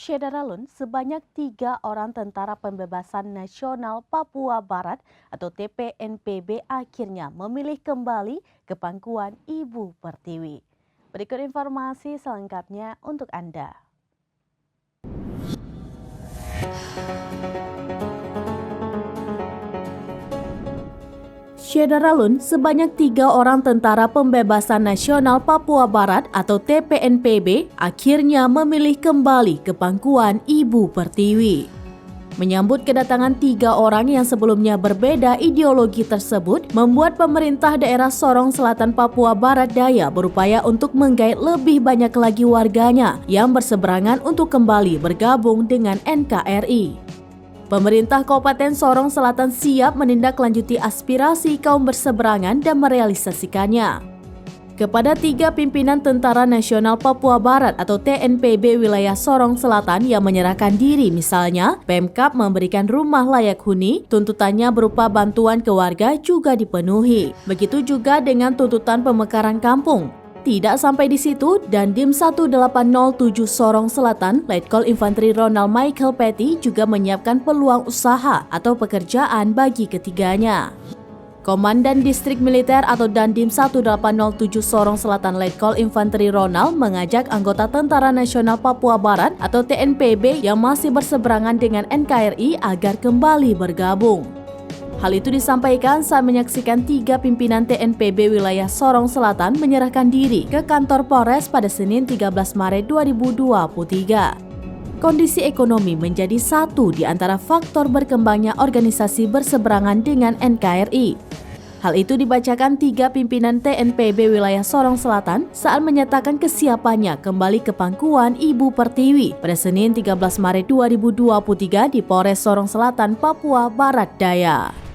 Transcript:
Syedaralun, sebanyak 3 orang tentara pembebasan nasional Papua Barat atau TPNPB akhirnya memilih kembali ke pangkuan Ibu Pertiwi. Berikut informasi selengkapnya untuk Anda. Syedaralun, sebanyak 3 orang tentara pembebasan nasional Papua Barat atau TPNPB akhirnya memilih kembali ke pangkuan Ibu Pertiwi. Menyambut kedatangan 3 orang yang sebelumnya berbeda ideologi tersebut, membuat pemerintah daerah Sorong Selatan Papua Barat Daya berupaya untuk menggait lebih banyak lagi warganya yang berseberangan untuk kembali bergabung dengan NKRI. Pemerintah Kabupaten Sorong Selatan siap menindaklanjuti aspirasi kaum berseberangan dan merealisasikannya. Kepada 3 pimpinan Tentara Nasional Papua Barat atau TNPB wilayah Sorong Selatan yang menyerahkan diri, misalnya Pemkab memberikan rumah layak huni, tuntutannya berupa bantuan ke warga juga dipenuhi. Begitu juga dengan tuntutan pemekaran kampung. Tidak sampai di situ, Dandim 1807 Sorong Selatan, Letkol Infanteri Ronald Michael Petty juga menyiapkan peluang usaha atau pekerjaan bagi ketiganya. Komandan Distrik Militer atau Dandim 1807 Sorong Selatan Letkol Infanteri Ronald mengajak anggota Tentara Nasional Papua Barat atau TNPB yang masih berseberangan dengan NKRI agar kembali bergabung. Hal itu disampaikan saat menyaksikan 3 pimpinan TNPB wilayah Sorong Selatan menyerahkan diri ke kantor Polres pada Senin 13 Maret 2023. Kondisi ekonomi menjadi satu di antara faktor berkembangnya organisasi berseberangan dengan NKRI. Hal itu dibacakan 3 pimpinan TNPB wilayah Sorong Selatan saat menyatakan kesiapannya kembali ke pangkuan Ibu Pertiwi pada Senin 13 Maret 2023 di Polres Sorong Selatan, Papua Barat Daya.